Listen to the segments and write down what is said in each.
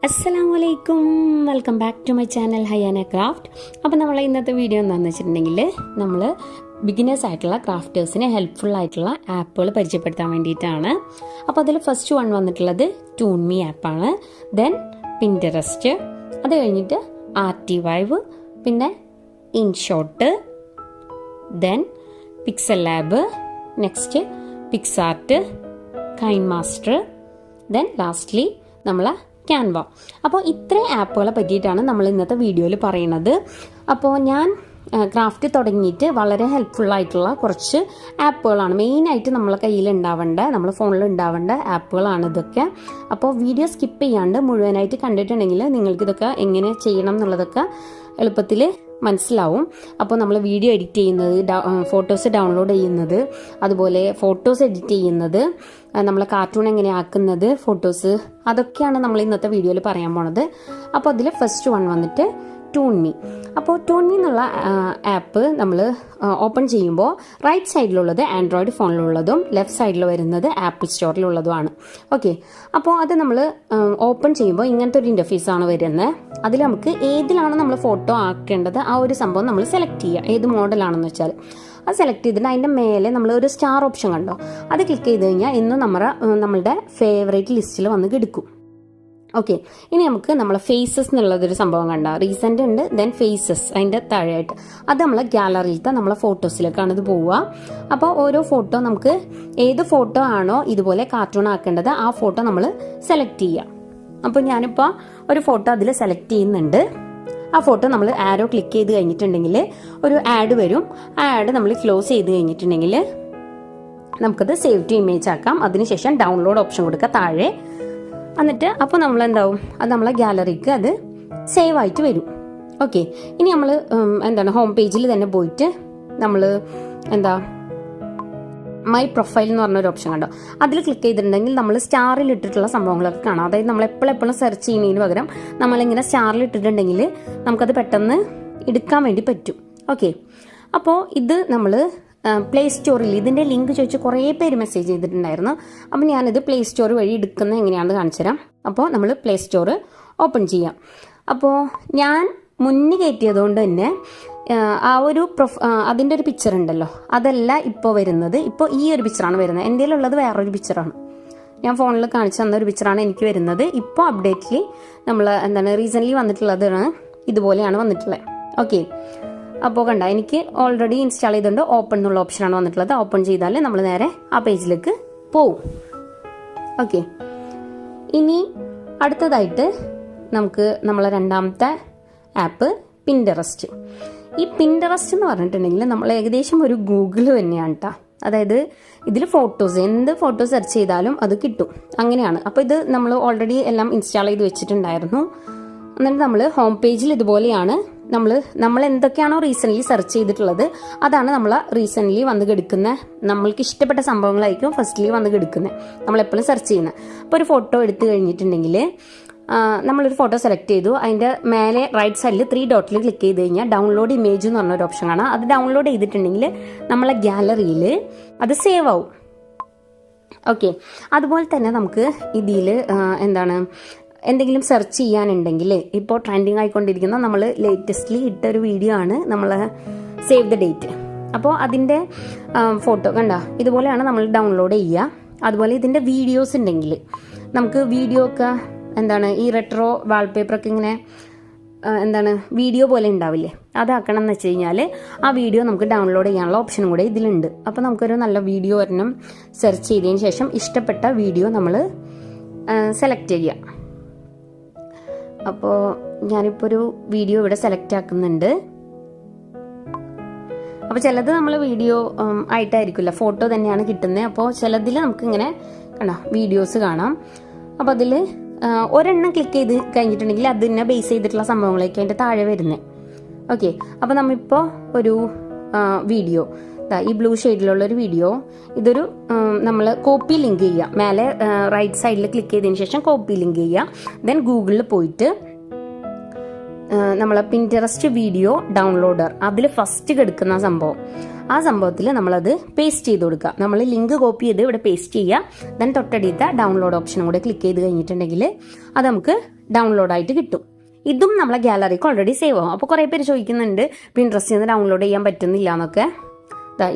അസ്സലാമലൈക്കും, welcome back to my channel Hayana craft. അപ്പോൾ നമ്മൾ ഇന്നത്തെ വീഡിയോ എന്താണെന്ന് വെച്ചിട്ടുണ്ടെങ്കിൽ നമ്മൾ ബിഗിനേഴ്സ് ആയിട്ടുള്ള ക്രാഫ്റ്റേഴ്സിന് ഹെൽപ്ഫുൾ ആയിട്ടുള്ള ആപ്പുകൾ പരിചയപ്പെടുത്താൻ വേണ്ടിയിട്ടാണ്. അപ്പോൾ അതിൽ ഫസ്റ്റ് വൺ വന്നിട്ടുള്ളത് ടൂൺമി ആപ്പാണ്, ദെൻ പിന്ററസ്റ്റ്, അത് കഴിഞ്ഞിട്ട് ആർട്ടിവൈവ്, പിന്നെ InShot, then pixel lab, next Picsart, Kine master, then lastly നമ്മൾ ക്യാൻവ. അപ്പോൾ ഇത്രയും ആപ്പുകളെ പറ്റിയിട്ടാണ് നമ്മൾ ഇന്നത്തെ വീഡിയോയിൽ പറയുന്നത്. അപ്പോൾ ഞാൻ ക്രാഫ്റ്റ് തുടങ്ങിയിട്ട് വളരെ ഹെൽപ്ഫുള്ളായിട്ടുള്ള കുറച്ച് ആപ്പുകളാണ് മെയിനായിട്ട് നമ്മളെ കയ്യിൽ ഉണ്ടാവേണ്ട, നമ്മുടെ ഫോണിൽ ഉണ്ടാവേണ്ട ആപ്പുകളാണ് ഇതൊക്കെ. അപ്പോൾ വീഡിയോ സ്കിപ്പ് ചെയ്യാണ്ട് മുഴുവനായിട്ട് കണ്ടിട്ടുണ്ടെങ്കിൽ നിങ്ങൾക്കിതൊക്കെ എങ്ങനെ ചെയ്യണം എന്നുള്ളതൊക്കെ എളുപ്പത്തിൽ മനസ്സിലാവും. അപ്പോൾ നമ്മൾ വീഡിയോ എഡിറ്റ് ചെയ്യുന്നത്, ഫോട്ടോസ് ഡൗൺലോഡ് ചെയ്യുന്നത്, അതുപോലെ ഫോട്ടോസ് എഡിറ്റ് ചെയ്യുന്നത്, നമ്മൾ കാർട്ടൂൺ എങ്ങനെ ആക്കുന്നത്, ഫോട്ടോസ്, അതൊക്കെയാണ് നമ്മൾ ഇന്നത്തെ വീഡിയോയിൽ പറയാൻ പോണത്. അപ്പോൾ അതിൽ ഫസ്റ്റ് വൺ വന്നിട്ട് ടൂൺമി. അപ്പോൾ ടൂൺമി എന്നുള്ള ആപ്പ് നമ്മൾ ഓപ്പൺ ചെയ്യുമ്പോൾ റൈറ്റ് സൈഡിലുള്ളത് ആൻഡ്രോയിഡ് ഫോണിലുള്ളതും ലെഫ്റ്റ് സൈഡിൽ വരുന്നത് ആപ്പിൾ സ്റ്റോറിലുള്ളതുമാണ്. ഓക്കെ, അപ്പോൾ അത് നമ്മൾ ഓപ്പൺ ചെയ്യുമ്പോൾ ഇങ്ങനത്തെ ഒരു ഇൻ്റർഫേസാണ് വരുന്നത്. അതിൽ നമുക്ക് ഏതിലാണ് നമ്മൾ ഫോട്ടോ ആക്കേണ്ടത് ആ ഒരു സംഭവം നമ്മൾ സെലക്ട് ചെയ്യുക, ഏത് മോഡലാണെന്ന് വെച്ചാൽ അത് സെലക്ട് ചെയ്തിട്ട് അതിൻ്റെ മേലെ നമ്മൾ ഒരു സ്റ്റാർ ഓപ്ഷൻ കണ്ടോ, അത് ക്ലിക്ക് ചെയ്ത് കഴിഞ്ഞാൽ ഇന്ന് നമ്മളുടെ ഫേവറേറ്റ് ലിസ്റ്റിൽ വന്ന് കിടക്കും. ഓക്കെ, ഇനി നമുക്ക് നമ്മളെ ഫേസസ് എന്നുള്ളതൊരു സംഭവം കണ്ട, റീസെൻ്റ് ഉണ്ട്, ദെൻ ഫേസസ് അതിൻ്റെ താഴെയായിട്ട്, അത് നമ്മളെ ഗാലറിയിലത്തെ നമ്മളെ ഫോട്ടോസിലേക്കാണ് ഇത് പോവുക. അപ്പോൾ ഓരോ ഫോട്ടോ നമുക്ക് ഏത് ഫോട്ടോ ആണോ ഇതുപോലെ കാർട്ടൂൺ ആക്കേണ്ടത് ആ ഫോട്ടോ നമ്മൾ സെലക്ട് ചെയ്യുക. അപ്പോൾ ഞാനിപ്പോൾ ഒരു ഫോട്ടോ അതിൽ സെലക്ട് ചെയ്യുന്നുണ്ട്. ആ ഫോട്ടോ നമ്മൾ ആരോ ക്ലിക്ക് ചെയ്ത് കഴിഞ്ഞിട്ടുണ്ടെങ്കിൽ ഒരു ആഡ് വരും. ആ ആഡ് നമ്മൾ ക്ലോസ് ചെയ്ത് കഴിഞ്ഞിട്ടുണ്ടെങ്കിൽ നമുക്കത് സേവ് ടു ഇമേജ് ആക്കാം. അതിനുശേഷം ഡൗൺലോഡ് ഓപ്ഷൻ കൊടുക്കുക താഴെ. എന്നിട്ട് അപ്പോൾ നമ്മൾ എന്താവും, അത് നമ്മളെ ഗാലറിക്ക് അത് സേവ് ആയിട്ട് വരും. ഓക്കെ, ഇനി നമ്മൾ ഹോം പേജിൽ തന്നെ പോയിട്ട് നമ്മൾ മൈ പ്രൊഫൈൽ എന്ന് പറഞ്ഞൊരു ഓപ്ഷൻ കണ്ടോ, അതിൽ ക്ലിക്ക് ചെയ്തിട്ടുണ്ടെങ്കിൽ നമ്മൾ സ്റ്റാറിൽ ഇട്ടിട്ടുള്ള സംഭവങ്ങളൊക്കെ കാണാം. അതായത് നമ്മൾ എപ്പോഴും സെർച്ച് ചെയ്യുന്നതിന് പകരം നമ്മളിങ്ങനെ സ്റ്റാറിൽ ഇട്ടിട്ടുണ്ടെങ്കിൽ നമുക്കത് പെട്ടെന്ന് എടുക്കാൻ വേണ്ടി പറ്റും. ഓക്കെ, അപ്പോൾ ഇത് നമ്മൾ പ്ലേ സ്റ്റോറിൽ ഇതിൻ്റെ ലിങ്ക് ചോദിച്ച് കുറേ പേര് മെസ്സേജ് ചെയ്തിട്ടുണ്ടായിരുന്നു. അപ്പോൾ ഞാനിത് പ്ലേ സ്റ്റോർ വഴി എടുക്കുന്നത് എങ്ങനെയാണെന്ന് കാണിച്ചു തരാം. അപ്പോൾ നമ്മൾ പ്ലേ സ്റ്റോർ ഓപ്പൺ ചെയ്യാം. അപ്പോൾ ഞാൻ മുന്നേ കയറ്റിയതുകൊണ്ട് തന്നെ ആ ഒരു അതിൻ്റെ ഒരു പിക്ചർ ഉണ്ടല്ലോ, അതല്ല ഇപ്പോൾ വരുന്നത്. ഇപ്പോൾ ഈ ഒരു പിക്ചറാണ് വരുന്നത്. എൻ്റെ ഉള്ളത് വേറൊരു പിക്ചറാണ്. ഞാൻ ഫോണിൽ കാണിച്ചു തന്ന ഒരു പിക്ചറാണ് എനിക്ക് വരുന്നത്. ഇപ്പോൾ അപ്ഡേറ്റിൽ നമ്മൾ റീസെൻ്റ്ലി വന്നിട്ടുള്ളതാണ്, ഇതുപോലെയാണ് വന്നിട്ടുള്ളത്. ഓക്കെ, അപ്പോൾ കണ്ട, എനിക്ക് ഓൾറെഡി ഇൻസ്റ്റാൾ ചെയ്തുകൊണ്ട് ഓപ്പൺ എന്നുള്ള ഓപ്ഷനാണ് വന്നിട്ടുള്ളത്. ഓപ്പൺ ചെയ്താൽ നമ്മൾ നേരെ ആ പേജിലേക്ക് പോവും. ഓക്കെ, ഇനി അടുത്തതായിട്ട് നമുക്ക് നമ്മളെ രണ്ടാമത്തെ ആപ്പ് പിന്ററസ്റ്റ്. ഈ പിന്ററസ്റ്റ് എന്ന് പറഞ്ഞിട്ടുണ്ടെങ്കിൽ നമ്മൾ ഏകദേശം ഒരു ഗൂഗിൾ തന്നെയാണ് കേട്ടോ. അതായത് ഇതിൽ ഫോട്ടോസ്, എന്ത് ഫോട്ടോ സെർച്ച് ചെയ്താലും അത് കിട്ടും, അങ്ങനെയാണ്. അപ്പോൾ ഇത് നമ്മൾ ഓൾറെഡി എല്ലാം ഇൻസ്റ്റാൾ ചെയ്ത് വെച്ചിട്ടുണ്ടായിരുന്നു. എന്നിട്ട് നമ്മൾ ഹോം പേജിൽ ഇതുപോലെയാണ് നമ്മൾ എന്തൊക്കെയാണോ റീസെൻ്റ്ലി സെർച്ച് ചെയ്തിട്ടുള്ളത് അതാണ് നമ്മൾ റീസെൻ്റ്ലി വന്ന് കിടക്കുന്ന, നമ്മൾക്ക് ഇഷ്ടപ്പെട്ട സംഭവങ്ങളായിരിക്കും ഫസ്റ്റ്ലി വന്ന് കിടക്കുന്നത്, നമ്മളെപ്പോഴും സെർച്ച് ചെയ്യുന്നത്. അപ്പോൾ ഒരു ഫോട്ടോ എടുത്തു കഴിഞ്ഞിട്ടുണ്ടെങ്കിൽ നമ്മളൊരു ഫോട്ടോ സെലക്ട് ചെയ്തു, അതിൻ്റെ മേലെ റൈറ്റ് സൈഡിൽ 3 ഡോട്ടിൽ ക്ലിക്ക് ചെയ്ത് കഴിഞ്ഞാൽ ഡൗൺലോഡ് ഇമേജ് എന്ന് പറഞ്ഞൊരു ഓപ്ഷൻ കാണാം. അത് ഡൗൺലോഡ് ചെയ്തിട്ടുണ്ടെങ്കിൽ നമ്മളെ ഗാലറിയിൽ അത് സേവ് ആവും. ഓക്കെ, അതുപോലെ തന്നെ നമുക്ക് ഇതിൽ എന്തെങ്കിലും സെർച്ച് ചെയ്യാനുണ്ടെങ്കിൽ ഇപ്പോൾ ട്രെൻഡിങ് ആയിക്കൊണ്ടിരിക്കുന്ന നമ്മൾ ലേറ്റസ്റ്റ്ലി ഇട്ടൊരു വീഡിയോ ആണ് നമ്മൾ സേവ് ദ ഡേറ്റ്. അപ്പോൾ അതിൻ്റെ ഫോട്ടോ കണ്ട, ഇതുപോലെയാണ് നമ്മൾ ഡൗൺലോഡ് ചെയ്യുക. അതുപോലെ ഇതിൻ്റെ വീഡിയോസ് ഉണ്ടെങ്കിൽ നമുക്ക് വീഡിയോ ഒക്കെ ഈ റെട്രോ വാൾപേപ്പറൊക്കെ ഇങ്ങനെ വീഡിയോ പോലെ ഉണ്ടാവില്ലേ, അതാക്കണം എന്ന് വെച്ച് കഴിഞ്ഞാൽ ആ വീഡിയോ നമുക്ക് ഡൗൺലോഡ് ചെയ്യാനുള്ള ഓപ്ഷനും കൂടെ ഇതിലുണ്ട്. അപ്പോൾ നമുക്കൊരു നല്ല വീഡിയോ ഒരെണ്ണം സെർച്ച് ചെയ്തതിന് ശേഷം ഇഷ്ടപ്പെട്ട വീഡിയോ നമ്മൾ സെലക്ട് ചെയ്യുക. അപ്പോൾ ഞാനിപ്പോൾ ഒരു വീഡിയോ ഇവിടെ സെലക്ട് ആക്കുന്നുണ്ട്. അപ്പോൾ ചിലത് നമ്മൾ വീഡിയോ ആയിട്ടായിരിക്കില്ല, ഫോട്ടോ തന്നെയാണ് കിട്ടുന്നത്. അപ്പോൾ ചിലതിൽ നമുക്കിങ്ങനെ വീഡിയോസ് കാണാം. അപ്പോൾ അതിൽ ഒരെണ്ണം ക്ലിക്ക് ചെയ്ത് കഴിഞ്ഞിട്ടുണ്ടെങ്കിൽ അതിനെ ബേസ് ചെയ്തിട്ടുള്ള സംഭവങ്ങളൊക്കെ അതിൻ്റെ താഴെ വരുന്നത്. ഓക്കെ, അപ്പോൾ നമ്മളിപ്പോൾ ഒരു വീഡിയോ, ഈ ബ്ലൂ ഷെയ്ഡിലുള്ള ഒരു വീഡിയോ, ഇതൊരു നമ്മൾ കോപ്പി ലിങ്ക് ചെയ്യുക. മേലെ റൈറ്റ് സൈഡിൽ ക്ലിക്ക് ചെയ്തതിന് ശേഷം കോപ്പി ലിങ്ക് ചെയ്യുക. ദെൻ ഗൂഗിളിൽ പോയിട്ട് നമ്മളെ പിന്ററസ്റ്റ് വീഡിയോ ഡൗൺലോഡർ, അതിൽ ഫസ്റ്റ് കിടക്കുന്ന സംഭവം ആ സംഭവത്തിൽ നമ്മളത് പേസ്റ്റ് ചെയ്ത് കൊടുക്കുക. നമ്മൾ ലിങ്ക് കോപ്പി ചെയ്ത് ഇവിടെ പേസ്റ്റ് ചെയ്യുക. ദെൻ തൊട്ടടുത്ത ഡൗൺലോഡ് ഓപ്ഷനും കൂടെ ക്ലിക്ക് ചെയ്ത് കഴിഞ്ഞിട്ടുണ്ടെങ്കിൽ അത് നമുക്ക് ഡൗൺലോഡായിട്ട് കിട്ടും. ഇതും നമ്മളെ ഗാലറിക്ക് ഓൾറെഡി സേവ് ആവും. അപ്പോൾ കുറേ പേര് ചോദിക്കുന്നുണ്ട് പിൻട്രസ്റ്റിൽ നിന്ന് ഡൗൺലോഡ് ചെയ്യാൻ പറ്റുന്നില്ല എന്നൊക്കെ.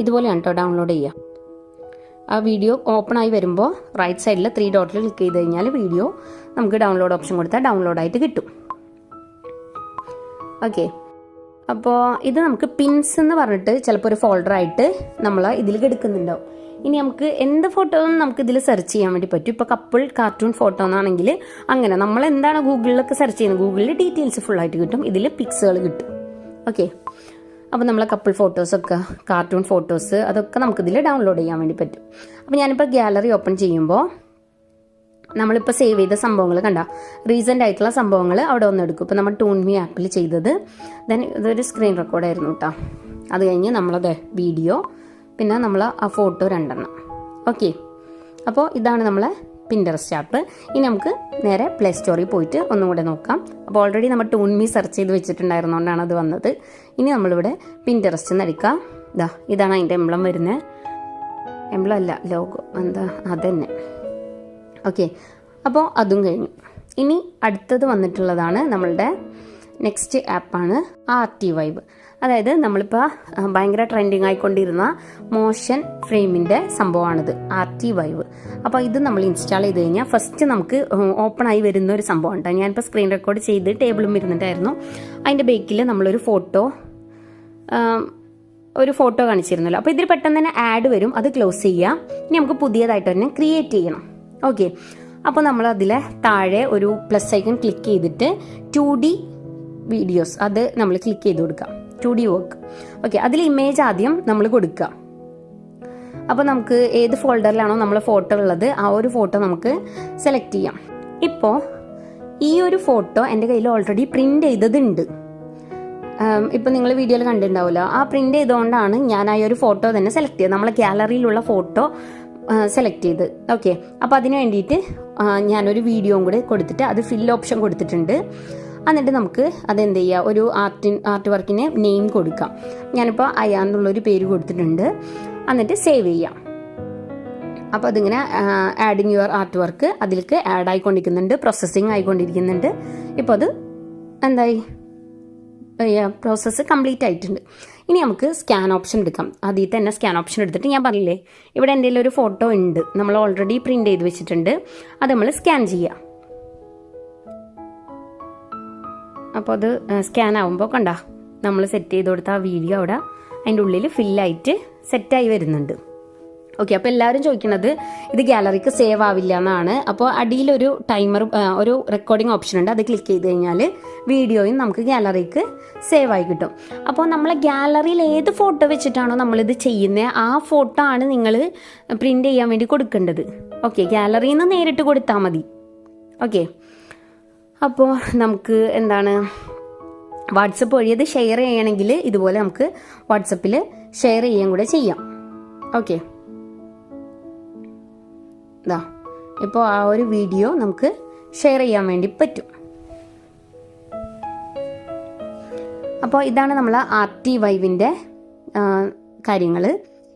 ഇതുപോലെയാണ് കേട്ടോ ഡൗൺലോഡ് ചെയ്യുക. ആ വീഡിയോ ഓപ്പൺ ആയി വരുമ്പോൾ റൈറ്റ് സൈഡിൽ 3 ഡോട്ടിൽ ക്ലിക്ക് ചെയ്ത് കഴിഞ്ഞാൽ വീഡിയോ നമുക്ക് ഡൗൺലോഡ് ഓപ്ഷൻ കൊടുത്താൽ ഡൗൺലോഡായിട്ട് കിട്ടും. ഓക്കെ, അപ്പോൾ ഇത് നമുക്ക് പിൻസ് എന്ന് പറഞ്ഞിട്ട് ചിലപ്പോൾ ഒരു ഫോൾഡറായിട്ട് നമ്മൾ ഇതിൽ എടുക്കുന്നുണ്ടാവും. ഇനി നമുക്ക് എന്ത് ഫോട്ടോ നമുക്ക് ഇതിൽ സെർച്ച് ചെയ്യാൻ വേണ്ടി പറ്റും. ഇപ്പോൾ കപ്പിൾ കാർട്ടൂൺ ഫോട്ടോ എന്നാണെങ്കിൽ അങ്ങനെ നമ്മൾ എന്താണ് ഗൂഗിളിലൊക്കെ സെർച്ച് ചെയ്യുന്നത്, ഗൂഗിളിൽ ഡീറ്റെയിൽസ് ഫുള്ളായിട്ട് കിട്ടും, ഇതിൽ പിക്സുകൾ കിട്ടും. ഓക്കെ, അപ്പോൾ നമ്മളെ കപ്പിൾ ഫോട്ടോസൊക്കെ കാർട്ടൂൺ ഫോട്ടോസ് അതൊക്കെ നമുക്കിതിൽ ഡൗൺലോഡ് ചെയ്യാൻ വേണ്ടി പറ്റും. അപ്പോൾ ഞാനിപ്പോൾ ഗാലറി ഓപ്പൺ ചെയ്യുമ്പോൾ നമ്മളിപ്പോൾ സേവ് ചെയ്ത സംഭവങ്ങൾ കണ്ട റീസെൻ്റ് ആയിട്ടുള്ള സംഭവങ്ങൾ അവിടെ ഒന്ന് എടുക്കും. ഇപ്പോൾ നമ്മൾ ടൂൺമി ആപ്പിൽ ചെയ്തത്, ദെൻ ഇതൊരു സ്ക്രീൻ റെക്കോർഡായിരുന്നു കേട്ടോ. അത് കഴിഞ്ഞ് നമ്മളത് വീഡിയോ, പിന്നെ നമ്മൾ ആ ഫോട്ടോ 2 ഓക്കെ, അപ്പോൾ ഇതാണ് നമ്മളെ പിൻട്രസ്റ്റ് ആപ്പ്. ഇനി നമുക്ക് നേരെ പ്ലേ സ്റ്റോറിൽ പോയിട്ട് ഒന്നും കൂടെ നോക്കാം. അപ്പോൾ ഓൾറെഡി നമ്മൾ ടൂൺമി സെർച്ച് ചെയ്ത് വെച്ചിട്ടുണ്ടായിരുന്നുകൊണ്ടാണ് അത് വന്നത്. ഇനി നമ്മളിവിടെ പിൻട്രസ്റ്റ് എന്നടിക്കാം. ഇതാണ് അതിൻ്റെ എംബ്ലം വരുന്നത്. എംബ്ലം അല്ല, ലോഗോ എന്താ അതന്നെ. ഓക്കെ, അപ്പോൾ അതും കഴിഞ്ഞു. ഇനി അടുത്തത് വന്നിട്ടുള്ളതാണ് നമ്മളുടെ നെക്സ്റ്റ് ആപ്പാണ് ആർട്ടി വൈബ്. അതായത് നമ്മളിപ്പോൾ ഭയങ്കര ട്രെൻഡിങ് ആയിക്കൊണ്ടിരുന്ന മോഷൻ ഫ്രെയിമിൻ്റെ സംഭവമാണിത്, ആർട്ടി വൈബ്. അപ്പോൾ ഇത് നമ്മൾ ഇൻസ്റ്റാൾ ചെയ്ത് കഴിഞ്ഞാൽ ഫസ്റ്റ് നമുക്ക് ഓപ്പൺ ആയി വരുന്ന ഒരു സംഭവം ഉണ്ട്. ഞാനിപ്പോൾ സ്ക്രീൻ റെക്കോർഡ് ചെയ്ത് ടേബിളും ഇരുന്നിട്ടായിരുന്നു. അതിൻ്റെ ബേക്കിൽ നമ്മളൊരു ഫോട്ടോ കാണിച്ചിരുന്നല്ലോ. അപ്പോൾ ഇതിൽ പെട്ടെന്ന് തന്നെ ആഡ് വരും, അത് ക്ലോസ് ചെയ്യുക. ഇനി നമുക്ക് പുതിയതായിട്ട് തന്നെ ക്രിയേറ്റ് ചെയ്യണം. ഓക്കെ, അപ്പോൾ നമ്മൾ അതിലെ താഴെ ഒരു പ്ലസ് ഐക്കൺ ക്ലിക്ക് ചെയ്തിട്ട് 2D വീഡിയോസ് അത് നമ്മൾ ക്ലിക്ക് ചെയ്ത് കൊടുക്കാം. 2D work. ഓക്കെ, അതിൽ ഇമേജ് ആദ്യം നമ്മൾ കൊടുക്കുക. അപ്പോൾ നമുക്ക് ഏത് ഫോൾഡറിലാണോ നമ്മളെ ഫോട്ടോ ഉള്ളത് ആ ഒരു ഫോട്ടോ നമുക്ക് സെലക്ട് ചെയ്യാം. ഇപ്പോൾ ഈ ഒരു ഫോട്ടോ എൻ്റെ കയ്യിൽ ഓൾറെഡി പ്രിന്റ് ചെയ്തതുണ്ട്. ഇപ്പം നിങ്ങൾ വീഡിയോയിൽ കണ്ടിട്ടുണ്ടാവില്ല, ആ പ്രിന്റ് ചെയ്തുകൊണ്ടാണ് ഞാൻ ആ ഒരു ഫോട്ടോ തന്നെ സെലക്ട് ചെയ്തത്, നമ്മളെ ഗാലറിയിലുള്ള ഫോട്ടോ സെലക്ട് ചെയ്ത്. ഓക്കെ, അപ്പോൾ അതിന് വേണ്ടിയിട്ട് ഞാനൊരു വീഡിയോയും കൂടെ കൊടുത്തിട്ട് അത് ഫിൽ ഓപ്ഷൻ കൊടുത്തിട്ടുണ്ട്. എന്നിട്ട് നമുക്ക് അതെന്ത് ചെയ്യുക, ഒരു ആർട്ട് വർക്കിന് നെയിം കൊടുക്കാം. ഞാനിപ്പോൾ അയാന്നുള്ളൊരു പേര് കൊടുത്തിട്ടുണ്ട്. എന്നിട്ട് സേവ് ചെയ്യാം. അപ്പോൾ അതിങ്ങനെ ആഡിങ് യുവർ ആർട്ട് വർക്ക് അതിലേക്ക് ആഡ് ആയിക്കൊണ്ടിരിക്കുന്നുണ്ട്, പ്രോസസ്സിങ് ആയിക്കൊണ്ടിരിക്കുന്നുണ്ട്. ഇപ്പോൾ അത് എന്തായി, പ്രോസസ്സ് കംപ്ലീറ്റ് ആയിട്ടുണ്ട്. ഇനി നമുക്ക് സ്കാൻ ഓപ്ഷൻ എടുക്കാം. അതിൽ തന്നെ സ്കാൻ ഓപ്ഷൻ എടുത്തിട്ട് ഞാൻ പറഞ്ഞില്ലേ ഇവിടെ എൻ്റെ ഒരു ഫോട്ടോ ഉണ്ട്, നമ്മൾ ഓൾറെഡി പ്രിന്റ് ചെയ്ത് വെച്ചിട്ടുണ്ട്, അത് നമ്മൾ സ്കാൻ ചെയ്യുക. അപ്പോൾ അത് സ്കാൻ ആകുമ്പോൾ കണ്ട നമ്മൾ സെറ്റ് ചെയ്ത് കൊടുത്ത ആ വീഡിയോ അവിടെ അതിൻ്റെ ഉള്ളിൽ ഫില്ലായിട്ട് സെറ്റായി വരുന്നുണ്ട്. ഓക്കെ, അപ്പോൾ എല്ലാവരും ചോദിക്കുന്നത് ഇത് ഗാലറിക്ക് സേവ് ആവില്ല എന്നാണ്. അപ്പോൾ അടിയിലൊരു ടൈമർ, ഒരു റെക്കോർഡിംഗ് ഓപ്ഷൻ ഉണ്ട്, അത് ക്ലിക്ക് ചെയ്ത് കഴിഞ്ഞാൽ വീഡിയോയും നമുക്ക് ഗാലറിക്ക് സേവ് ആയി കിട്ടും. അപ്പോൾ നമ്മളെ ഗാലറിയിൽ ഏത് ഫോട്ടോ വെച്ചിട്ടാണോ നമ്മളിത് ചെയ്യുന്നത് ആ ഫോട്ടോ ആണ് നിങ്ങൾ പ്രിന്റ് ചെയ്യാൻ വേണ്ടി കൊടുക്കേണ്ടത്. ഓക്കെ, ഗാലറിയിൽ നിന്ന് നേരിട്ട് കൊടുത്താൽ മതി. ഓക്കെ, അപ്പോൾ നമുക്ക് എന്താണ് വാട്സപ്പ് വഴി അത് ഷെയർ ചെയ്യണമെങ്കിൽ ഇതുപോലെ നമുക്ക് വാട്സപ്പിൽ ഷെയർ ചെയ്യുകയും കൂടെ ചെയ്യാം. ഓക്കെ, ഇപ്പോൾ ആ ഒരു വീഡിയോ നമുക്ക് ഷെയർ ചെയ്യാൻ വേണ്ടി പറ്റും. അപ്പോൾ ഇതാണ് നമ്മൾ ആർട്ടി വൈബിൻ്റെ കാര്യങ്ങൾ.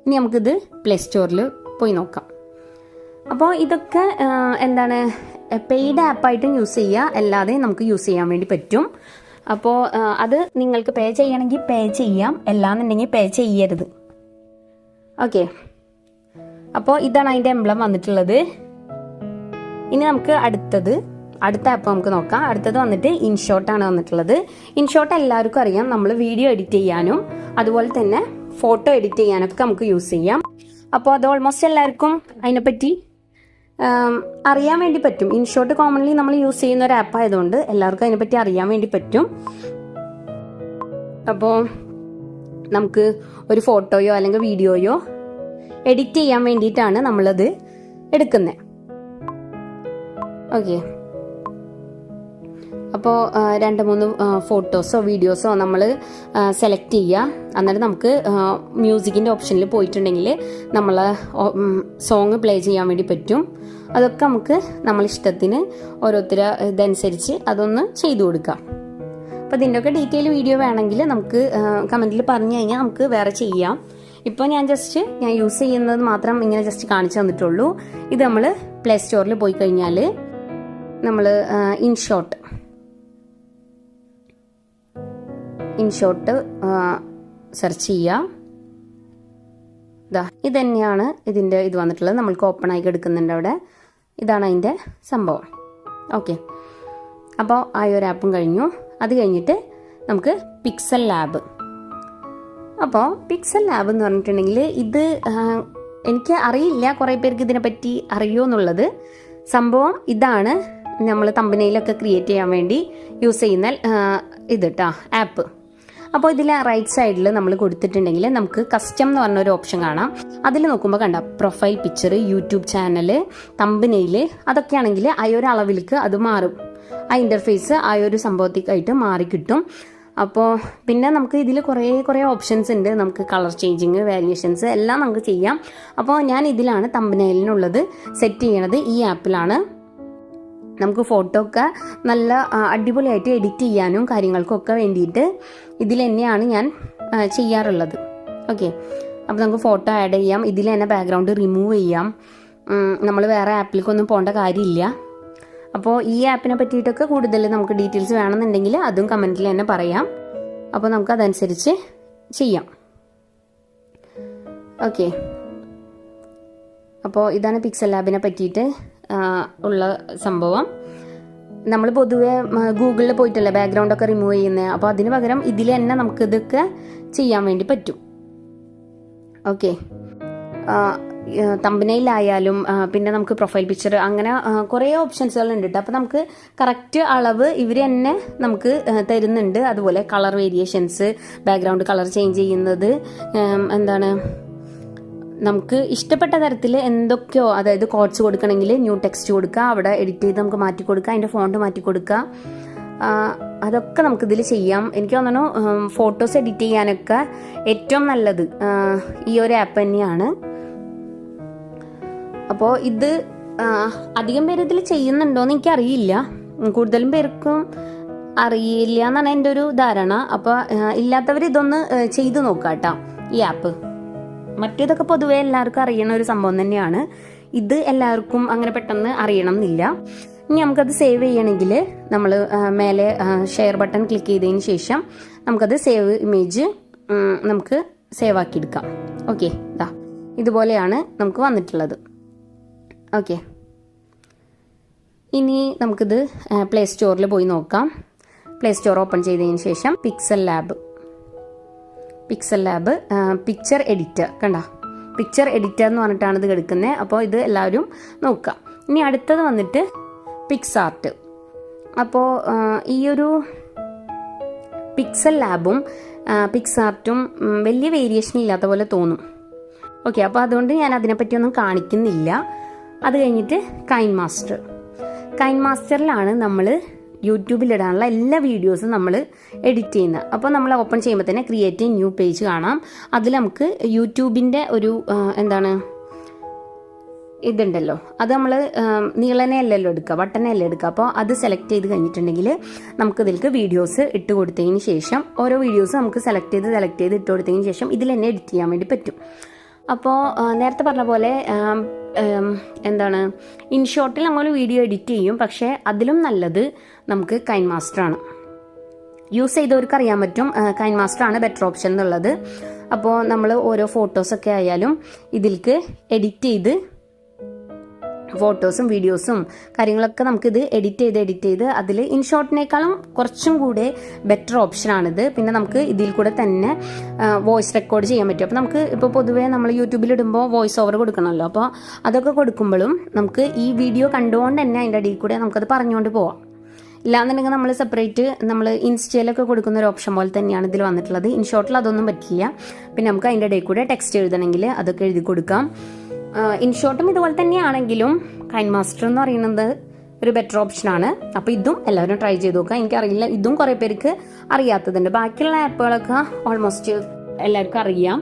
ഇനി നമുക്കിത് പ്ലേ സ്റ്റോറിൽ പോയി നോക്കാം. അപ്പോൾ ഇതൊക്കെ എന്താണ് പെയ്ഡ് ആപ്പായിട്ടും യൂസ് ചെയ്യുക, അല്ലാതെ നമുക്ക് യൂസ് ചെയ്യാൻ വേണ്ടി പറ്റും. അപ്പോൾ അത് നിങ്ങൾക്ക് പേ ചെയ്യണമെങ്കിൽ പേ ചെയ്യാം, അല്ലാന്നുണ്ടെങ്കിൽ പേ ചെയ്യരുത്. ഓക്കെ, അപ്പോൾ ഇതാണ് അതിൻ്റെ എംബ്ലം വന്നിട്ടുള്ളത്. ഇനി നമുക്ക് അടുത്ത ആപ്പ് നമുക്ക് നോക്കാം. അടുത്തത് വന്നിട്ട് ഇൻഷോട്ടാണ് വന്നിട്ടുള്ളത്. ഇൻഷോട്ട് എല്ലാവർക്കും അറിയാം, നമ്മൾ വീഡിയോ എഡിറ്റ് ചെയ്യാനും അതുപോലെ തന്നെ ഫോട്ടോ എഡിറ്റ് ചെയ്യാനൊക്കെ നമുക്ക് യൂസ് ചെയ്യാം. അപ്പോൾ അത് ഓൾമോസ്റ്റ് എല്ലാവർക്കും അതിനെപ്പറ്റി അറിയാൻ വേണ്ടി പറ്റും. ഇൻഷോട്ട് കോമൺലി നമ്മൾ യൂസ് ചെയ്യുന്ന ഒരു ആപ്പ് ആയതുകൊണ്ട് എല്ലാവർക്കും അതിനെപ്പറ്റി അറിയാൻ വേണ്ടി പറ്റും. അപ്പോൾ നമുക്ക് ഒരു ഫോട്ടോയോ അല്ലെങ്കിൽ വീഡിയോയോ എഡിറ്റ് ചെയ്യാൻ വേണ്ടിയിട്ടാണ് നമ്മളത് എടുക്കുന്നത്. ഓക്കെ, അപ്പോൾ 2-3 ഫോട്ടോസോ വീഡിയോസോ നമ്മൾ സെലക്ട് ചെയ്യുക. എന്നിട്ട് നമുക്ക് മ്യൂസിക്കിൻ്റെ ഓപ്ഷനിൽ പോയിട്ടുണ്ടെങ്കിൽ നമ്മൾ സോങ് പ്ലേ ചെയ്യാൻ വേണ്ടി പറ്റും. അതൊക്കെ നമുക്ക് നമ്മളിഷ്ടത്തിന് ഓരോരുത്തർ ഇതനുസരിച്ച് അതൊന്ന് ചെയ്തു കൊടുക്കാം. അപ്പോൾ ഇതിൻ്റെയൊക്കെ ഡീറ്റെയിൽ വീഡിയോ വേണമെങ്കിൽ നമുക്ക് കമൻറ്റിൽ പറഞ്ഞു കഴിഞ്ഞാൽ നമുക്ക് വേറെ ചെയ്യാം. ഇപ്പോൾ ഞാൻ യൂസ് ചെയ്യുന്നത് മാത്രം ഇങ്ങനെ ജസ്റ്റ് കാണിച്ചു തന്നിട്ടുള്ളൂ. ഇത് നമ്മൾ പ്ലേ സ്റ്റോറിൽ പോയി കഴിഞ്ഞാൽ നമ്മൾ ഇൻഷോട്ട് സെർച്ച് ചെയ്യുക. ഇത് തന്നെയാണ് ഇതിൻ്റെ ഇത് വന്നിട്ടുള്ളത്. നമ്മൾക്ക് ഓപ്പൺ ആയി എടുക്കുന്നുണ്ട് അവിടെ. ഇതാണ് അതിൻ്റെ സംഭവം. ഓക്കെ, അപ്പോൾ ആ ഒരു ആപ്പും കഴിഞ്ഞു. അത് കഴിഞ്ഞിട്ട് നമുക്ക് പിക്സൽ ലാബ്. അപ്പോൾ പിക്സൽ ലാബ് എന്ന് പറഞ്ഞിട്ടുണ്ടെങ്കിൽ ഇത് എനിക്ക് അറിയില്ല, കുറേ പേർക്ക് ഇതിനെപ്പറ്റി അറിയുമോ എന്നുള്ളത്. സംഭവം ഇതാണ്, നമ്മൾ തമ്പനെയിലൊക്കെ ക്രിയേറ്റ് ചെയ്യാൻ വേണ്ടി യൂസ് ചെയ്യുന്ന ഇത് കേട്ടോ ആപ്പ്. അപ്പോൾ ഇതിൽ റൈറ്റ് സൈഡിൽ നമ്മൾ കൊടുത്തിട്ടുണ്ടെങ്കിൽ നമുക്ക് കസ്റ്റം എന്ന് പറഞ്ഞൊരു ഓപ്ഷൻ കാണാം. അതിൽ നോക്കുമ്പോൾ കണ്ട പ്രൊഫൈൽ പിക്ചർ, യൂട്യൂബ് ചാനൽ, തമ്പനെയിൽ അതൊക്കെ ആണെങ്കിൽ ആ ഒരു അളവിലേക്ക് അത് മാറും. ആ ഇൻ്റർഫേസ് ആ ഒരു സംഭവത്തേക്കായിട്ട് മാറിക്കിട്ടും. അപ്പോൾ പിന്നെ നമുക്ക് ഇതിൽ കുറേ ഓപ്ഷൻസ് ഉണ്ട്. നമുക്ക് കളർ ചേഞ്ചിങ്, വേരിയേഷൻസ് എല്ലാം നമുക്ക് ചെയ്യാം. അപ്പോൾ ഞാൻ ഇതിലാണ് തമ്പനെയിലിനുള്ളത് സെറ്റ് ചെയ്യണത്. ഈ ആപ്പിലാണ്. നമുക്ക് ഫോട്ടോ ഒക്കെ നല്ല അടിപൊളിയായിട്ട് എഡിറ്റ് ചെയ്യാനും കാര്യങ്ങൾക്കൊക്കെ വേണ്ടിയിട്ട് ഇതിൽ തന്നെയാണ് ഞാൻ ചെയ്യാറുള്ളത്. ഓക്കെ, അപ്പോൾ നമുക്ക് ഫോട്ടോ ആഡ് ചെയ്യാം. ഇതിൽ തന്നെ ബാക്ക്ഗ്രൗണ്ട് റിമൂവ് ചെയ്യാം. നമ്മൾ വേറെ ആപ്പിലേക്കൊന്നും പോകേണ്ട കാര്യമില്ല. അപ്പോൾ ഈ ആപ്പിനെ പറ്റിയിട്ടൊക്കെ കൂടുതൽ നമുക്ക് ഡീറ്റെയിൽസ് വേണമെന്നുണ്ടെങ്കിൽ അതും കമൻറ്റിൽ തന്നെ പറയാം. അപ്പോൾ നമുക്ക് അതനുസരിച്ച് ചെയ്യാം. ഓക്കെ, അപ്പോൾ ഇതാണ് പിക്സൽ ലാബിനെ പറ്റിയിട്ട് ഉള്ള സംഭവം. നമ്മൾ പൊതുവെ ഗൂഗിളിൽ പോയിട്ടല്ലേ ബാക്ക്ഗ്രൗണ്ടൊക്കെ റിമൂവ് ചെയ്യുന്നത്. അപ്പോൾ അതിന് പകരം ഇതിൽ തന്നെ നമുക്കിതൊക്കെ ചെയ്യാൻ വേണ്ടി പറ്റും. ഓക്കെ, തമ്പനെയിലായാലും പിന്നെ നമുക്ക് പ്രൊഫൈൽ പിക്ചർ, അങ്ങനെ കുറേ ഓപ്ഷൻസുകളുണ്ട് കേട്ടോ. അപ്പോൾ നമുക്ക് കറക്റ്റ് അളവ് ഇവർ തന്നെ നമുക്ക് തരുന്നുണ്ട്. അതുപോലെ colour variations, background colour change ചെയ്യുന്നത്, നമുക്ക് ഇഷ്ടപ്പെട്ട തരത്തിൽ എന്തൊക്കെയോ, അതായത് കോഡ്സ് കൊടുക്കണമെങ്കിൽ ന്യൂ ടെക്സ്റ്റ് കൊടുക്കുക, അവിടെ എഡിറ്റ് ചെയ്ത് നമുക്ക് മാറ്റി കൊടുക്കുക, അതിൻ്റെ ഫോണ്ട് മാറ്റി കൊടുക്കുക, അതൊക്കെ നമുക്കിതിൽ ചെയ്യാം. എനിക്ക് തോന്നുന്നു ഫോട്ടോസ് എഡിറ്റ് ചെയ്യാനൊക്കെ ഏറ്റവും നല്ലത് ഈ ഒരു ആപ്പ് തന്നെയാണ്. അപ്പോൾ ഇത് അധികം പേര് ഇതിൽ ചെയ്യുന്നുണ്ടോയെന്ന് എനിക്കറിയില്ല. കൂടുതലും പേർക്കും അറിയില്ല എന്നാണ് എൻ്റെ ഒരു ധാരണ. അപ്പോൾ ഇല്ലാത്തവർ ഇതൊന്ന് ചെയ്തു നോക്കാം കേട്ടോ ഈ ആപ്പ്. മറ്റേതൊക്കെ പൊതുവെ എല്ലാവർക്കും അറിയണ ഒരു സംഭവം തന്നെയാണ്. ഇത് എല്ലാവർക്കും അങ്ങനെ പെട്ടെന്ന് അറിയണം എന്നില്ല. ഇനി നമുക്കത് സേവ് ചെയ്യണമെങ്കിൽ നമ്മൾ മേലെ ഷെയർ ബട്ടൺ ക്ലിക്ക് ചെയ്തതിന് ശേഷം നമുക്കത് സേവ് ഇമേജ് നമുക്ക് സേവ് ആക്കി എടുക്കാം. ഓക്കെ, ഇതുപോലെയാണ് നമുക്ക് വന്നിട്ടുള്ളത്. ഓക്കെ, ഇനി നമുക്കിത് പ്ലേ സ്റ്റോറിൽ പോയി നോക്കാം. പ്ലേ സ്റ്റോർ ഓപ്പൺ ചെയ്തതിന് ശേഷം പിക്സൽ ലാബ് പിക്ചർ എഡിറ്റർ കണ്ട, പിക്ചർ എഡിറ്റർ എന്ന് പറഞ്ഞിട്ടാണ് ഇത് എടുക്കുന്നത്. അപ്പോൾ ഇത് എല്ലാവരും നോക്കുക. ഇനി അടുത്തത് വന്നിട്ട് പിക്സാർട്ട്. അപ്പോൾ ഈ ഒരു പിക്സൽ ലാബും പിക്സാർട്ടും വലിയ വേരിയേഷൻ ഇല്ലാത്ത പോലെ തോന്നും. ഓക്കെ, അപ്പോൾ അതുകൊണ്ട് ഞാൻ അതിനെപ്പറ്റിയൊന്നും കാണിക്കുന്നില്ല. അത് കഴിഞ്ഞിട്ട് കൈൻ മാസ്റ്ററിലാണ് നമ്മൾ യൂട്യൂബിലിടാനുള്ള എല്ലാ വീഡിയോസും നമ്മൾ എഡിറ്റ് ചെയ്യുന്നത്. അപ്പോൾ നമ്മൾ ഓപ്പൺ ചെയ്യുമ്പോൾ തന്നെ ക്രിയേറ്റ് ന്യൂ പേജ് കാണാം. അതിൽ നമുക്ക് യൂട്യൂബിൻ്റെ ഒരു ഇതുണ്ടല്ലോ, അത് നമ്മൾ നീളനെയല്ലല്ലോ എടുക്കുക, വട്ടനെയല്ല എടുക്കുക. അപ്പോൾ അത് സെലക്ട് ചെയ്ത് കഴിഞ്ഞിട്ടുണ്ടെങ്കിൽ നമുക്ക് ഇതിലേക്ക് വീഡിയോസ് ഇട്ട് കൊടുത്തതിന് ശേഷം ഓരോ വീഡിയോസ് നമുക്ക് സെലക്ട് ചെയ്ത് ഇട്ട് കൊടുത്തതിന് ശേഷം ഇതിൽ തന്നെ എഡിറ്റ് ചെയ്യാൻ വേണ്ടി പറ്റും. അപ്പോൾ നേരത്തെ പറഞ്ഞ പോലെ ഇൻഷോട്ടിൽ നമ്മൾ വീഡിയോ എഡിറ്റ് ചെയ്യും. പക്ഷേ അതിലും നല്ലത് നമുക്ക് കൈൻ മാസ്റ്ററാണ്. യൂസ് ചെയ്തവർക്ക് അറിയാൻ പറ്റും കൈൻ മാസ്റ്ററാണ് ബെറ്റർ ഓപ്ഷൻ എന്നുള്ളത്. അപ്പോൾ നമ്മൾ ഓരോ ഫോട്ടോസൊക്കെ ആയാലും ഇതിലേക്ക് എഡിറ്റ് ചെയ്ത് ഫോട്ടോസും വീഡിയോസും കാര്യങ്ങളൊക്കെ നമുക്കിത് എഡിറ്റ് ചെയ്ത് അതിൽ ഇൻഷോട്ടിനേക്കാളും കുറച്ചും കൂടെ ബെറ്റർ ഓപ്ഷനാണിത്. പിന്നെ നമുക്ക് ഇതിൽ കൂടെ തന്നെ വോയിസ് റെക്കോർഡ് ചെയ്യാൻ പറ്റും. അപ്പോൾ നമുക്ക് ഇപ്പോൾ പൊതുവേ നമ്മൾ യൂട്യൂബിൽ ഇടുമ്പോൾ വോയിസ് ഓവർ കൊടുക്കണമല്ലോ. അപ്പോൾ അതൊക്കെ കൊടുക്കുമ്പോഴും നമുക്ക് ഈ വീഡിയോ കണ്ടുകൊണ്ട് തന്നെ അതിൻ്റെ അടിയിൽ കൂടെ നമുക്കത് പറഞ്ഞുകൊണ്ട് പോവാം. ഇല്ലാന്നുണ്ടെങ്കിൽ നമ്മൾ സെപ്പറേറ്റ് നമ്മൾ ഇൻസ്റ്റയിലൊക്കെ കൊടുക്കുന്ന ഒരു ഓപ്ഷൻ പോലെ തന്നെയാണ് ഇതിൽ വന്നിട്ടുള്ളത്. ഇൻഷോട്ടിൽ അതൊന്നും പറ്റില്ല. പിന്നെ നമുക്ക് അതിൻ്റെ ഇടയിൽ കൂടെ ടെക്സ്റ്റ് എഴുതണമെങ്കിൽ അതൊക്കെ എഴുതി കൊടുക്കാം. ഇൻഷോട്ടും ഇതുപോലെ തന്നെയാണെങ്കിലും കൈൻ മാസ്റ്റർ എന്ന് പറയുന്നത് ഒരു ബെറ്റർ ഓപ്ഷനാണ്. അപ്പോൾ ഇതും എല്ലാവരും ട്രൈ ചെയ്ത് നോക്കുക. എനിക്കറിയില്ല, ഇതും കുറേ പേർക്ക് അറിയാത്തതുണ്ട്. ബാക്കിയുള്ള ആപ്പുകളൊക്കെ ഓൾമോസ്റ്റ് എല്ലാവർക്കും അറിയാം.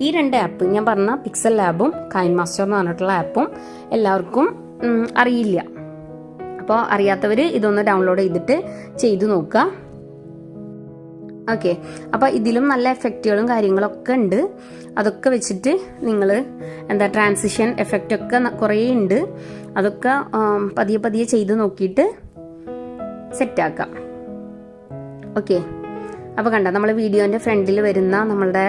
ഈ രണ്ട് ആപ്പ് ഞാൻ പറഞ്ഞ പിക്സൽ ലാബും കൈൻ മാസ്റ്റർ എന്ന് പറഞ്ഞിട്ടുള്ള ആപ്പും എല്ലാവർക്കും അറിയില്ല. അപ്പോൾ അറിയാത്തവർ ഇതൊന്ന് ഡൗൺലോഡ് ചെയ്തിട്ട് ചെയ്തു നോക്കുക. ഓക്കെ, അപ്പോൾ ഇതിലും നല്ല എഫക്റ്റുകളും കാര്യങ്ങളൊക്കെ ഉണ്ട്. അതൊക്കെ വെച്ചിട്ട് നിങ്ങൾ ട്രാൻസിഷൻ എഫക്റ്റ് ഒക്കെ കുറേ ഉണ്ട്. അതൊക്കെ പതിയെ പതിയെ ചെയ്ത് നോക്കിയിട്ട് സെറ്റാക്കാം. ഓക്കെ, അപ്പോൾ കണ്ട നമ്മൾ വീഡിയോൻ്റെ ഫ്രണ്ടിൽ വരുന്ന നമ്മളുടെ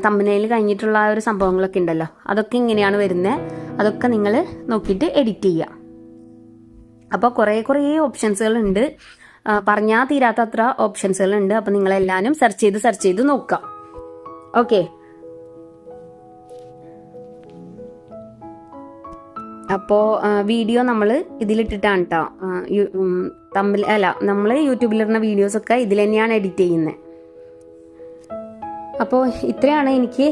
തമ്പനയിൽ കഴിഞ്ഞിട്ടുള്ള ആ ഒരു സംഭവങ്ങളൊക്കെ ഉണ്ടല്ലോ, അതൊക്കെ ഇങ്ങനെയാണ് വരുന്നത്. അതൊക്കെ നിങ്ങൾ നോക്കിയിട്ട് എഡിറ്റ് ചെയ്യുക. അപ്പോൾ കുറേ ഓപ്ഷൻസുകൾ ഉണ്ട്, പറഞ്ഞാൽ തീരാത്തത്ര ഓപ്ഷൻസുകൾ ഉണ്ട്. അപ്പോൾ നിങ്ങളെല്ലാവരും സെർച്ച് ചെയ്ത് നോക്കാം. ഓക്കെ, അപ്പോൾ വീഡിയോ നമ്മൾ ഇതിലിട്ടിട്ടാണ് കേട്ടോ നമ്മൾ യൂട്യൂബിലിടുന്ന വീഡിയോസൊക്കെ ഇതിൽ തന്നെയാണ് എഡിറ്റ് ചെയ്യുന്നത്. അപ്പോൾ ഇത്രയാണ് എനിക്ക്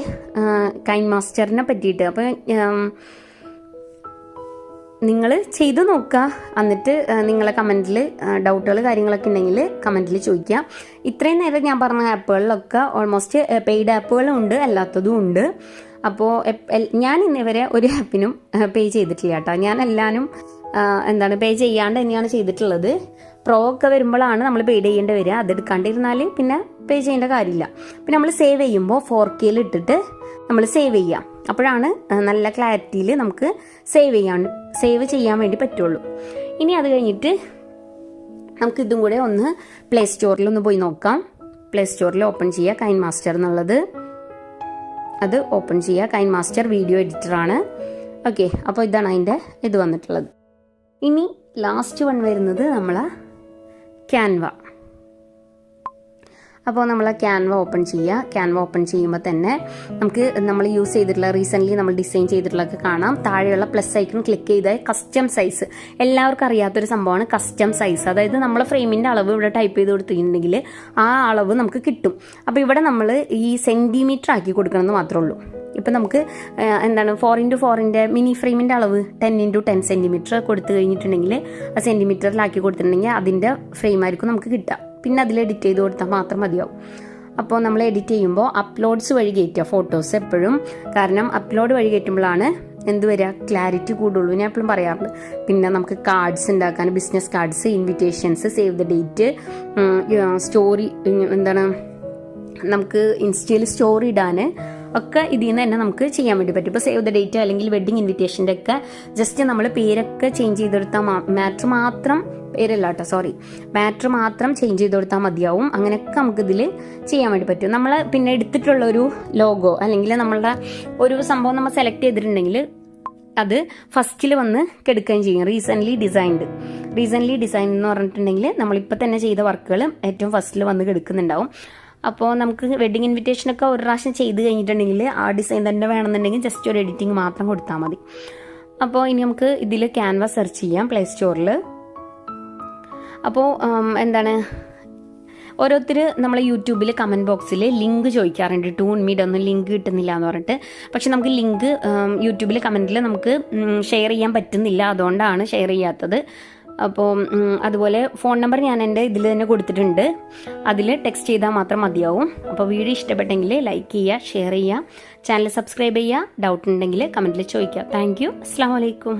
കൈൻ മാസ്റ്ററിനെ പറ്റിയിട്ട്. അപ്പോൾ നിങ്ങൾ ചെയ്ത് നോക്കുക. എന്നിട്ട് നിങ്ങളെ കമൻറ്റിൽ ഡൗട്ടുകൾ കാര്യങ്ങളൊക്കെ ഉണ്ടെങ്കിൽ കമൻറ്റിൽ ചോദിക്കുക. ഇത്രയും നേരം ഞാൻ പറഞ്ഞ ആപ്പുകളിലൊക്കെ ഓൾമോസ്റ്റ് പെയ്ഡ് ആപ്പുകളും ഉണ്ട്, അല്ലാത്തതും ഉണ്ട്. അപ്പോൾ ഞാൻ ഇന്നിവരെ ഒരു ആപ്പിനും പേ ചെയ്തിട്ടില്ല കേട്ടോ. ഞാൻ എല്ലാവരും പേ ചെയ്യാണ്ട് തന്നെയാണ് ചെയ്തിട്ടുള്ളത്. പ്രോ ഒക്കെ വരുമ്പോഴാണ് നമ്മൾ പേ ചെയ്യേണ്ടി വരിക. അതെടുക്കാണ്ടിരുന്നാൽ പിന്നെ പേ ചെയ്യേണ്ട കാര്യമില്ല. പിന്നെ നമ്മൾ സേവ് ചെയ്യുമ്പോൾ 4K ഇട്ടിട്ട് നമ്മൾ സേവ് ചെയ്യാം. അപ്പോഴാണ് നല്ല ക്ലാരിറ്റിയിൽ നമുക്ക് സേവ് ചെയ്യാൻ വേണ്ടി പറ്റുള്ളൂ. ഇനി അത് കഴിഞ്ഞിട്ട് നമുക്ക് ഇതും കൂടെ ഒന്ന് പ്ലേ സ്റ്റോറിൽ ഒന്ന് പോയി നോക്കാം. പ്ലേ സ്റ്റോറിൽ ഓപ്പൺ ചെയ്യുക കൈൻ മാസ്റ്റർ എന്നുള്ളത്. അത് ഓപ്പൺ ചെയ്യുക. കൈൻ മാസ്റ്റർ വീഡിയോ എഡിറ്ററാണ്. ഓക്കെ, അപ്പോൾ ഇതാണ് അതിൻ്റെ ഇത് വന്നിട്ടുള്ളത്. ഇനി ലാസ്റ്റ് വൺ വരുന്നത് നമ്മളെ ക്യാൻവ. അപ്പോൾ നമ്മൾ ക്യാൻവ ഓപ്പൺ ചെയ്യുക. ക്യാൻവ ഓപ്പൺ ചെയ്യുമ്പോൾ തന്നെ നമുക്ക് നമ്മൾ യൂസ് ചെയ്തിട്ടുള്ള റീസെൻ്റ്ലി നമ്മൾ ഡിസൈൻ ചെയ്തിട്ടുള്ളതൊക്കെ കാണാം. താഴെയുള്ള പ്ലസ് ഐക്കൺ ക്ലിക്ക് ചെയ്താൽ കസ്റ്റം സൈസ്, എല്ലാവർക്കും അറിയാത്തൊരു സംഭവമാണ് കസ്റ്റം സൈസ്. അതായത് നമ്മളെ ഫ്രെയിമിൻ്റെ അളവ് ഇവിടെ ടൈപ്പ് ചെയ്ത് കൊടുത്തിട്ടുണ്ടെങ്കിൽ ആ അളവ് നമുക്ക് കിട്ടും. അപ്പോൾ ഇവിടെ നമ്മൾ ഈ സെൻറ്റിമീറ്റർ ആക്കി കൊടുക്കണമെന്ന് മാത്രമേ ഉള്ളൂ. ഇപ്പം നമുക്ക് 4x4 മിനി ഫ്രെയിമിൻ്റെ അളവ് 10x10 സെൻറ്റിമീറ്റർ കൊടുത്തു കഴിഞ്ഞിട്ടുണ്ടെങ്കിൽ ആ സെൻറ്റിമീറ്ററിലാക്കി കൊടുത്തിട്ടുണ്ടെങ്കിൽ അതിൻ്റെ ഫ്രെയിമായിരിക്കും നമുക്ക് കിട്ടുക. പിന്നെ അതിൽ എഡിറ്റ് ചെയ്ത് കൊടുത്താൽ മാത്രം മതിയാവും. അപ്പോൾ നമ്മൾ എഡിറ്റ് ചെയ്യുമ്പോൾ അപ്ലോഡ്സ് വഴി കയറ്റുക ഫോട്ടോസ് എപ്പോഴും. കാരണം അപ്ലോഡ് വഴി കയറ്റുമ്പോഴാണ് വരിക, ക്ലാരിറ്റി കൂടുള്ളൂ. ഞാൻ എപ്പോഴും പറയാറുണ്ട്. പിന്നെ നമുക്ക് കാർഡ്സ് ഉണ്ടാക്കാൻ, business cards, invitations, save the date, story നമുക്ക് ഇൻസ്റ്റയിൽ സ്റ്റോറി ഇടാൻ ഒക്കെ ഇതിൽ നിന്ന് തന്നെ നമുക്ക് ചെയ്യാൻ വേണ്ടി പറ്റും. ഇപ്പോൾ സേവ് ദ ഡേറ്റ് അല്ലെങ്കിൽ വെഡിങ് ഇൻവിറ്റേഷൻ്റെ ഒക്കെ ജസ്റ്റ് നമ്മൾ പേരൊക്കെ ചേഞ്ച് ചെയ്തെടുത്താൽ മാറ്റർ മാത്രം ചേഞ്ച് ചെയ്ത് കൊടുത്താൽ മതിയാവും. അങ്ങനെയൊക്കെ നമുക്കിതിൽ ചെയ്യാൻ വേണ്ടി പറ്റും. നമ്മൾ പിന്നെ എടുത്തിട്ടുള്ളൊരു ലോഗോ അല്ലെങ്കിൽ നമ്മളുടെ ഒരു സംഭവം നമ്മൾ സെലക്ട് ചെയ്തിട്ടുണ്ടെങ്കിൽ അത് ഫസ്റ്റിൽ വന്ന് കെടുക്കുകയും ചെയ്യും. റീസെൻ്റ്ലി ഡിസൈൻഡ് എന്ന് പറഞ്ഞിട്ടുണ്ടെങ്കിൽ നമ്മളിപ്പോൾ തന്നെ ചെയ്ത വർക്കുകൾ ഏറ്റവും ഫസ്റ്റിൽ വന്ന് കെടുക്കുന്നുണ്ടാവും. അപ്പോൾ നമുക്ക് വെഡിങ് ഇൻവിറ്റേഷനൊക്കെ ഒരു പ്രാവശ്യം ചെയ്ത് കഴിഞ്ഞിട്ടുണ്ടെങ്കിൽ ആ ഡിസൈൻ തന്നെ വേണമെന്നുണ്ടെങ്കിൽ ജസ്റ്റ് ഒരു എഡിറ്റിംഗ് മാത്രം കൊടുത്താൽ മതി. അപ്പോൾ ഇനി നമുക്ക് ഇതിൽ ക്യാൻവ സെർച്ച് ചെയ്യാം പ്ലേ സ്റ്റോറിൽ. അപ്പോൾ ഓരോരുത്തർ നമ്മളെ യൂട്യൂബിൽ കമൻറ്റ് ബോക്സിൽ ലിങ്ക് ചോദിക്കാറുണ്ട്. ടൂൺമീഡ് ഒന്നും ലിങ്ക് കിട്ടുന്നില്ല എന്ന് പറഞ്ഞിട്ട്. പക്ഷെ നമുക്ക് ലിങ്ക് യൂട്യൂബിൽ കമൻറ്റിൽ നമുക്ക് ഷെയർ ചെയ്യാൻ പറ്റുന്നില്ല, അതുകൊണ്ടാണ് ഷെയർ ചെയ്യാത്തത്. അപ്പോൾ അതുപോലെ ഫോൺ നമ്പർ ഞാൻ എൻ്റെ ഇതിൽ തന്നെ കൊടുത്തിട്ടുണ്ട്. അതിൽ ടെക്സ്റ്റ് ചെയ്താൽ മാത്രം മതിയാവും. അപ്പോൾ വീഡിയോ ഇഷ്ടപ്പെട്ടെങ്കിൽ ലൈക്ക് ചെയ്യുക, ഷെയർ ചെയ്യുക, ചാനൽ സബ്സ്ക്രൈബ് ചെയ്യുക. ഡൗട്ട് ഉണ്ടെങ്കിൽ കമൻറ്റിൽ ചോദിക്കുക. Thank you. അസ്സലാമു അലൈക്കും.